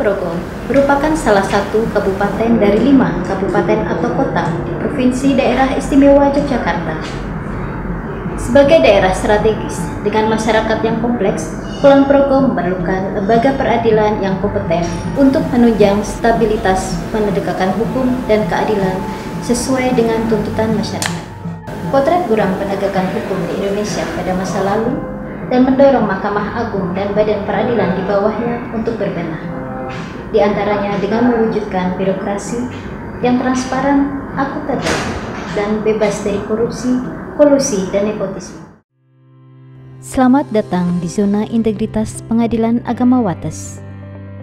Progo merupakan salah satu kabupaten dari 5 kabupaten atau kota di Provinsi Daerah Istimewa Yogyakarta. Sebagai daerah strategis dengan masyarakat yang kompleks, Kulon Progo memerlukan lembaga peradilan yang kompeten untuk menunjang stabilitas penegakan hukum dan keadilan sesuai dengan tuntutan masyarakat. Potret buram penegakan hukum di Indonesia pada masa lalu dan mendorong Mahkamah Agung dan badan peradilan di bawahnya untuk berbenah. Di antaranya dengan mewujudkan birokrasi yang transparan, akuntabel, dan bebas dari korupsi, kolusi, dan nepotisme. Selamat datang di zona integritas Pengadilan Agama Wates.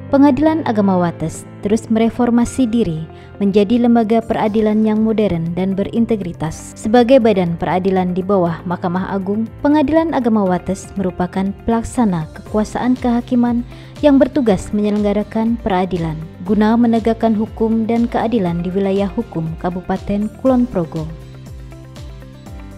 Pengadilan Agama Wates terus mereformasi diri menjadi lembaga peradilan yang modern dan berintegritas. Sebagai badan peradilan di bawah Mahkamah Agung, Pengadilan Agama Wates merupakan pelaksana kekuasaan kehakiman yang bertugas menyelenggarakan peradilan guna menegakkan hukum dan keadilan di wilayah hukum Kabupaten Kulon Progo.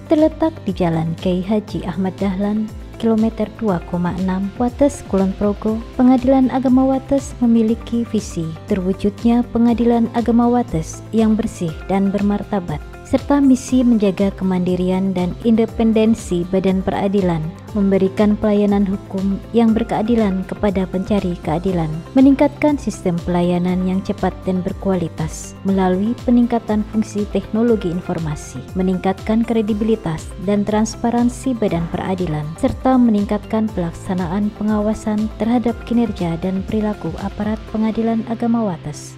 Terletak di Jalan Kiai Haji Ahmad Dahlan, kilometer 2,6 Wates Kulon Progo, Pengadilan Agama Wates memiliki visi terwujudnya Pengadilan Agama Wates yang bersih dan bermartabat, serta misi menjaga kemandirian dan independensi badan peradilan, memberikan pelayanan hukum yang berkeadilan kepada pencari keadilan, meningkatkan sistem pelayanan yang cepat dan berkualitas melalui peningkatan fungsi teknologi informasi, meningkatkan kredibilitas dan transparansi badan peradilan, serta meningkatkan pelaksanaan pengawasan terhadap kinerja dan perilaku aparat Pengadilan Agama Wates.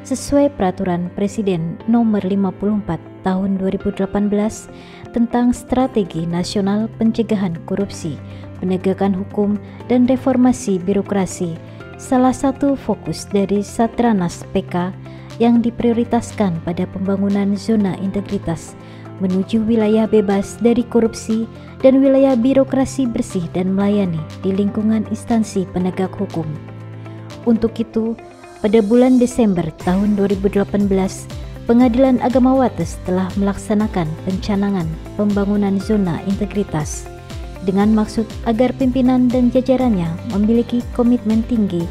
Sesuai Peraturan Presiden Nomor 54 Tahun 2018 tentang Strategi Nasional Pencegahan Korupsi, Penegakan Hukum, dan Reformasi Birokrasi, salah satu fokus dari Satranas PK yang diprioritaskan pada pembangunan zona integritas menuju wilayah bebas dari korupsi dan wilayah birokrasi bersih dan melayani di lingkungan instansi penegak hukum. Untuk itu, pada bulan Desember tahun 2018, Pengadilan Agama Wates telah melaksanakan pencanangan pembangunan zona integritas dengan maksud agar pimpinan dan jajarannya memiliki komitmen tinggi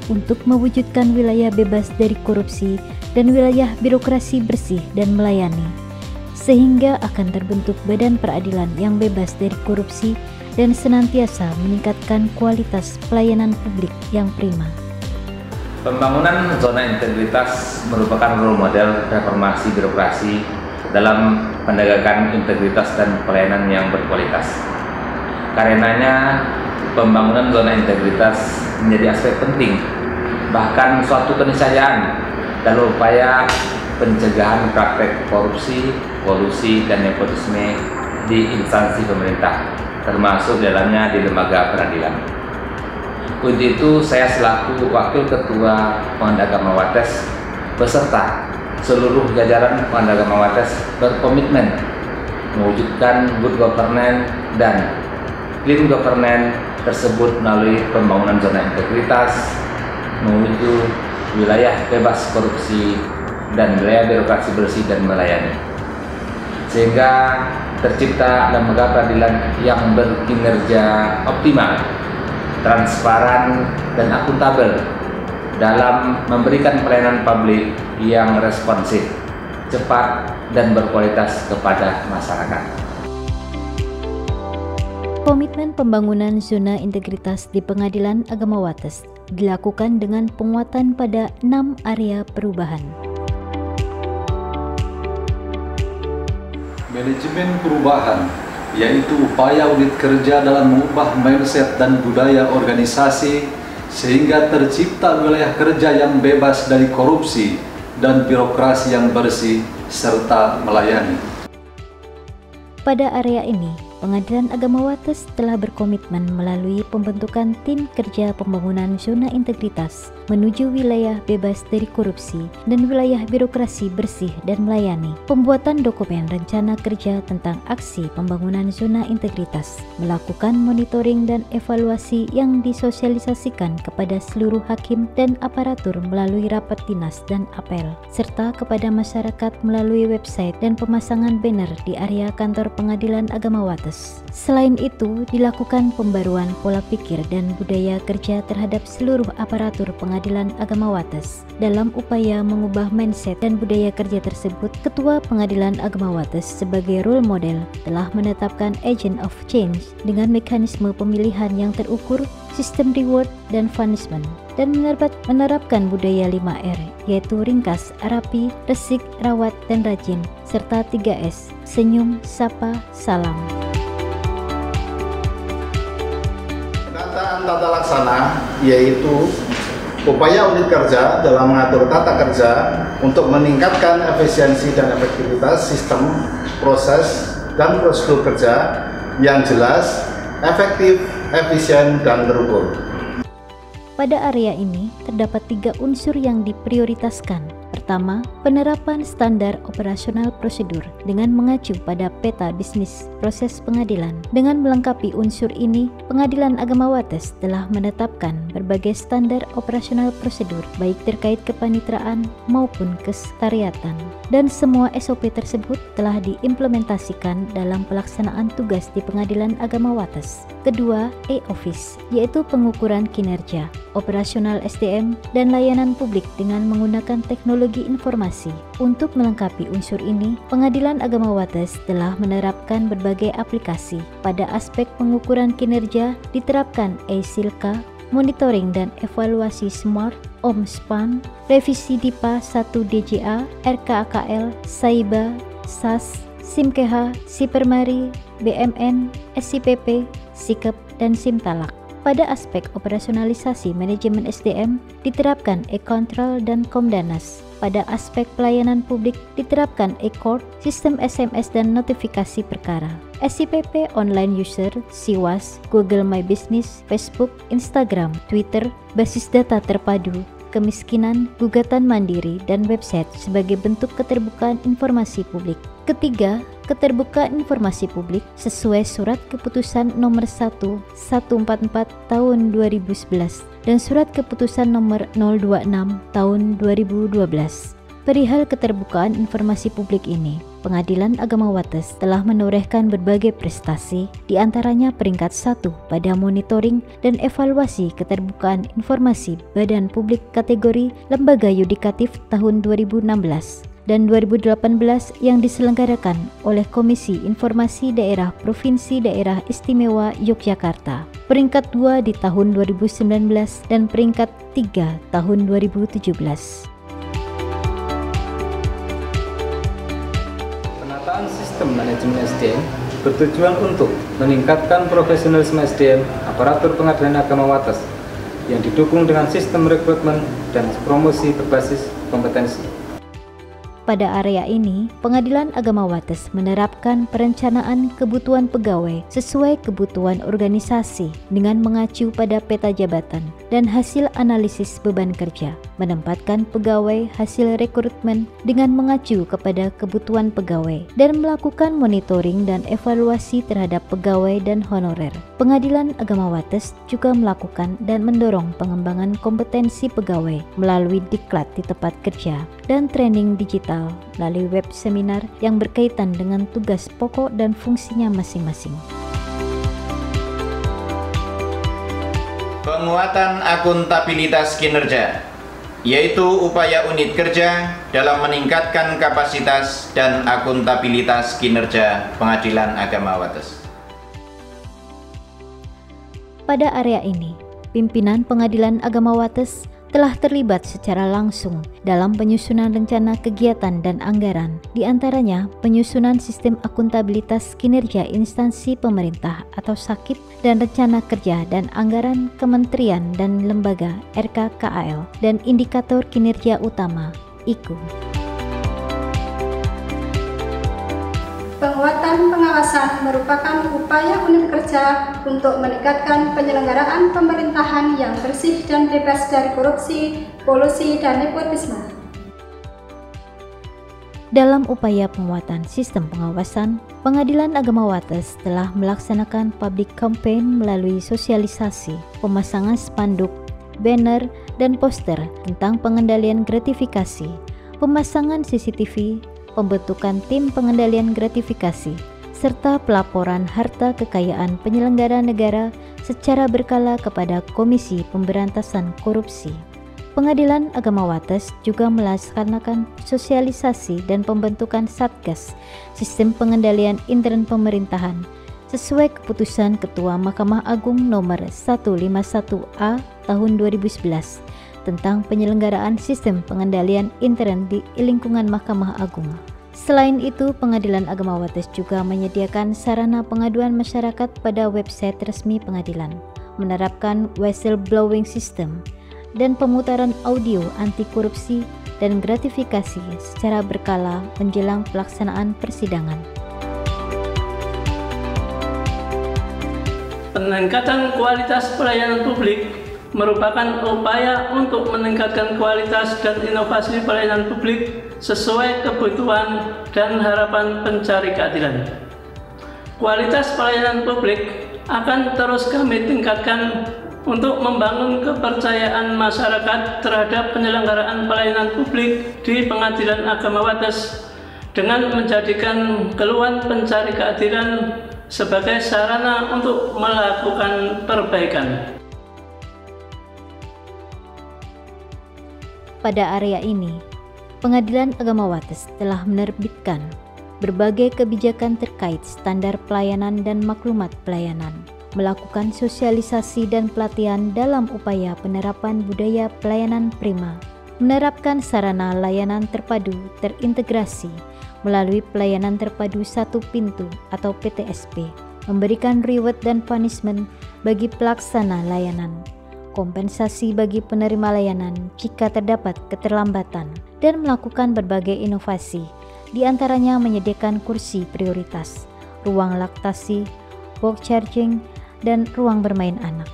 untuk mewujudkan wilayah bebas dari korupsi dan wilayah birokrasi bersih dan melayani, sehingga akan terbentuk badan peradilan yang bebas dari korupsi dan senantiasa meningkatkan kualitas pelayanan publik yang prima. Pembangunan zona integritas merupakan role model reformasi birokrasi dalam penegakan integritas dan pelayanan yang berkualitas. Karenanya, pembangunan zona integritas menjadi aspek penting, bahkan suatu keniscayaan dalam upaya pencegahan praktek korupsi, kolusi, dan nepotisme di instansi pemerintah, termasuk dalamnya di lembaga peradilan. Untuk itu, saya selaku Wakil Ketua Pengadilan Agama Wates beserta seluruh jajaran Pengadilan Agama Wates berkomitmen mewujudkan good governance dan clean governance tersebut melalui pembangunan zona integritas menuju wilayah bebas korupsi dan wilayah birokrasi bersih dan melayani, sehingga tercipta lembaga peradilan yang berkinerja optimal, transparan, dan akuntabel dalam memberikan pelayanan publik yang responsif, cepat, dan berkualitas kepada masyarakat. Komitmen pembangunan zona integritas di Pengadilan Agama Wates dilakukan dengan penguatan pada 6 area perubahan. Manajemen perubahan, yaitu upaya unit kerja dalam mengubah mindset dan budaya organisasi sehingga tercipta wilayah kerja yang bebas dari korupsi dan birokrasi yang bersih serta melayani. Pada area ini, Pengadilan Agama Wates telah berkomitmen melalui pembentukan tim kerja pembangunan zona integritas menuju wilayah bebas dari korupsi dan wilayah birokrasi bersih dan melayani, pembuatan dokumen rencana kerja tentang aksi pembangunan zona integritas, melakukan monitoring dan evaluasi yang disosialisasikan kepada seluruh hakim dan aparatur melalui rapat dinas dan apel, serta kepada masyarakat melalui website dan pemasangan banner di area kantor Pengadilan Agama Wates. Wates. Selain itu, dilakukan pembaruan pola pikir dan budaya kerja terhadap seluruh aparatur Pengadilan Agama Wates. Dalam upaya mengubah mindset dan budaya kerja tersebut, Ketua Pengadilan Agama Wates sebagai role model telah menetapkan agent of change dengan mekanisme pemilihan yang terukur, sistem reward dan punishment, dan menerapkan budaya 5R, yaitu ringkas, rapi, resik, rawat, dan rajin, serta 3S, senyum, sapa, salam. Penataan tata laksana yaitu upaya unit kerja dalam mengatur tata kerja untuk meningkatkan efisiensi dan efektivitas sistem, proses, dan prosedur kerja yang jelas, efektif, efisien, dan terukur. Pada area ini terdapat 3 unsur yang diprioritaskan. Pertama, penerapan standar operasional prosedur dengan mengacu pada peta bisnis proses pengadilan. Dengan melengkapi unsur ini, Pengadilan Agama Wates telah menetapkan berbagai standar operasional prosedur baik terkait kepanitraan maupun kesekretariatan. Dan semua SOP tersebut telah diimplementasikan dalam pelaksanaan tugas di Pengadilan Agama Wates. Kedua, e-office, yaitu pengukuran kinerja, operasional SDM, dan layanan publik dengan menggunakan teknologi informasi. Untuk melengkapi unsur ini, Pengadilan Agama Wates telah menerapkan berbagai aplikasi. Pada aspek pengukuran kinerja, diterapkan e-Silka, monitoring dan evaluasi SMART, OMSPAN, revisi DIPA 1 DJA, RKAKL, SAIBA, SAS, SIMKH, SIPERMARI, BMN, SIPP, SIKEP, dan SIMTALAK. Pada aspek operasionalisasi manajemen SDM, diterapkan e-Kontrol dan Komdanas. Pada aspek pelayanan publik, diterapkan e-Court, sistem SMS dan notifikasi perkara. SIPP online user, SIWAS, Google My Business, Facebook, Instagram, Twitter, basis data terpadu, kemiskinan, gugatan mandiri, dan website sebagai bentuk keterbukaan informasi publik. Ketiga, keterbukaan informasi publik sesuai Surat Keputusan Nomor 1/144 Tahun 2011 dan Surat Keputusan Nomor 026 Tahun 2012. Perihal keterbukaan informasi publik ini, Pengadilan Agama Wates telah menorehkan berbagai prestasi, diantaranya peringkat 1 pada monitoring dan evaluasi keterbukaan informasi Badan Publik kategori Lembaga Yudikatif tahun 2016 dan 2018 yang diselenggarakan oleh Komisi Informasi Daerah Provinsi Daerah Istimewa Yogyakarta. Peringkat 2 di tahun 2019 dan peringkat 3 tahun 2017. Penataan sistem manajemen SDM bertujuan untuk meningkatkan profesionalisme SDM aparatur Pengadilan Agama Wates yang didukung dengan sistem rekrutmen dan promosi berbasis kompetensi. Pada area ini, Pengadilan Agama Wates menerapkan perencanaan kebutuhan pegawai sesuai kebutuhan organisasi dengan mengacu pada peta jabatan dan hasil analisis beban kerja, menempatkan pegawai hasil rekrutmen dengan mengacu kepada kebutuhan pegawai, dan melakukan monitoring dan evaluasi terhadap pegawai dan honorer. Pengadilan Agama Wates juga melakukan dan mendorong pengembangan kompetensi pegawai melalui diklat di tempat kerja dan training digital melalui web seminar yang berkaitan dengan tugas pokok dan fungsinya masing-masing. Penguatan akuntabilitas kinerja, yaitu upaya unit kerja dalam meningkatkan kapasitas dan akuntabilitas kinerja Pengadilan Agama Wates. Pada area ini, pimpinan Pengadilan Agama Wates telah terlibat secara langsung dalam penyusunan rencana kegiatan dan anggaran, di antaranya penyusunan sistem akuntabilitas kinerja instansi pemerintah atau SAKIP dan rencana kerja dan anggaran kementerian dan lembaga RKKAL dan indikator kinerja utama IKU. Penguatan pengawasan merupakan upaya unit kerja untuk meningkatkan penyelenggaraan pemerintahan yang bersih dan bebas dari korupsi, kolusi, dan nepotisme. Dalam upaya penguatan sistem pengawasan, Pengadilan Agama Wates telah melaksanakan public campaign melalui sosialisasi, pemasangan spanduk, banner, dan poster tentang pengendalian gratifikasi, pemasangan CCTV, pembentukan tim pengendalian gratifikasi, serta pelaporan harta kekayaan penyelenggara negara secara berkala kepada Komisi Pemberantasan Korupsi. Pengadilan Agama Wates juga melaksanakan sosialisasi dan pembentukan Satgas Sistem Pengendalian Intern Pemerintahan sesuai keputusan Ketua Mahkamah Agung nomor 151A tahun 2011 tentang penyelenggaraan sistem pengendalian intern di lingkungan Mahkamah Agung. Selain itu, Pengadilan Agama Wates juga menyediakan sarana pengaduan masyarakat pada website resmi pengadilan, menerapkan whistleblowing system, dan pemutaran audio anti korupsi dan gratifikasi secara berkala menjelang pelaksanaan persidangan. Peningkatan kualitas pelayanan publik merupakan upaya untuk meningkatkan kualitas dan inovasi pelayanan publik sesuai kebutuhan dan harapan pencari keadilan. Kualitas pelayanan publik akan terus kami tingkatkan untuk membangun kepercayaan masyarakat terhadap penyelenggaraan pelayanan publik di Pengadilan Agama Wates dengan menjadikan keluhan pencari keadilan sebagai sarana untuk melakukan perbaikan. Pada area ini, Pengadilan Agama Wates telah menerbitkan berbagai kebijakan terkait standar pelayanan dan maklumat pelayanan, melakukan sosialisasi dan pelatihan dalam upaya penerapan budaya pelayanan prima, menerapkan sarana layanan terpadu terintegrasi melalui pelayanan terpadu satu pintu atau PTSP, memberikan reward dan punishment bagi pelaksana layanan, kompensasi bagi penerima layanan jika terdapat keterlambatan, dan melakukan berbagai inovasi, diantaranya menyediakan kursi prioritas, ruang laktasi, walk charging, dan ruang bermain anak.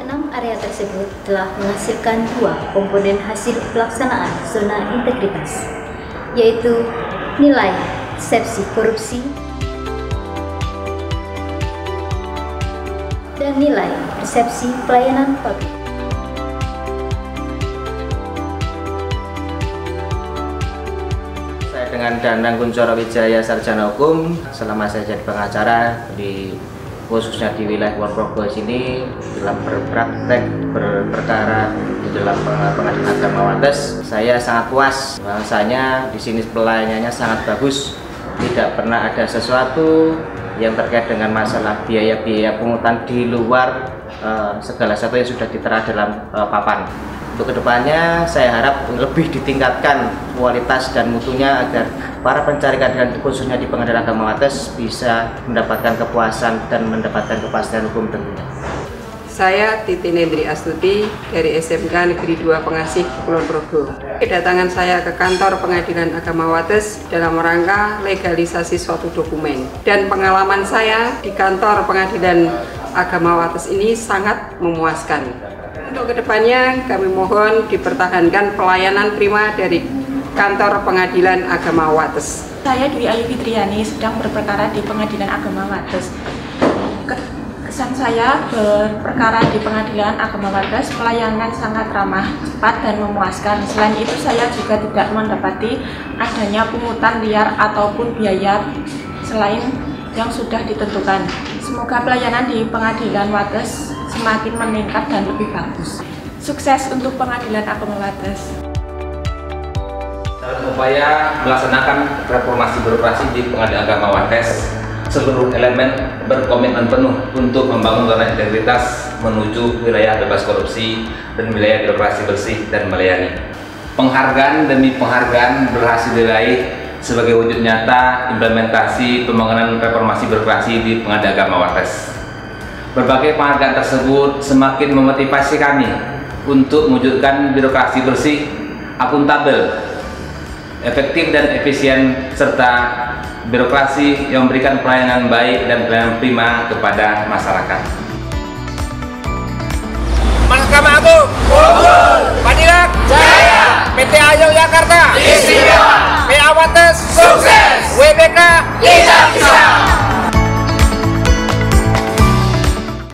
6 area tersebut telah menghasilkan 2 komponen hasil pelaksanaan zona integritas, yaitu nilai persepsi korupsi dan nilai persepsi pelayanan publik. Saya dengan Danang Kuncoro Wijaya Sarjana Hukum, selama saya jadi pengacara khususnya di wilayah Kulon Progo sini dalam berpraktek berperkara di dalam Pengadilan Agama Wates, saya sangat puas bahwasanya di sini pelayanannya sangat bagus, tidak pernah ada sesuatu yang terkait dengan masalah biaya-biaya pungutan di luar segala sesuatu yang sudah ditera dalam papan. Untuk kedepannya saya harap lebih ditingkatkan kualitas dan mutunya agar para pencari keadilan khususnya di Pengadilan Agama Wates bisa mendapatkan kepuasan dan mendapatkan kepastian hukum tentunya. Saya Titi Nendri Astuti dari SMK Negeri 2 Pengasih, Kulon Progo. Kedatangan saya ke kantor Pengadilan Agama Wates dalam rangka legalisasi suatu dokumen. Dan pengalaman saya di kantor Pengadilan Agama Wates ini sangat memuaskan. Untuk kedepannya kami mohon dipertahankan pelayanan prima dari kantor Pengadilan Agama Wates. Saya Dwi Ayu Fitriani sedang berperkara di Pengadilan Agama Wates. Kesan saya berperkara di Pengadilan Agama Wates, pelayanan sangat ramah, cepat dan memuaskan. Selain itu saya juga tidak mendapati adanya pungutan liar ataupun biaya selain yang sudah ditentukan. Semoga pelayanan di Pengadilan Wates semakin meningkat dan lebih bagus. Sukses untuk Pengadilan Agama Wates. Dalam upaya melaksanakan reformasi birokrasi di Pengadilan Agama Wates, seluruh elemen berkomitmen penuh untuk membangun zona integritas menuju wilayah bebas korupsi dan wilayah birokrasi bersih dan melayani. Penghargaan demi penghargaan berhasil diraih sebagai wujud nyata implementasi pembangunan reformasi birokrasi di Pengadilan Agama Wates. Berbagai penghargaan tersebut semakin memotivasi kami untuk mewujudkan birokrasi bersih, akuntabel, efektif dan efisien, serta birokrasi yang memberikan pelayanan baik dan pelayanan prima kepada masyarakat. Mahkamah Agung, Panilag, Jaya, PT Ayo Jakarta, Istimewa, PA Wates, sukses, WBK, tidak bisa.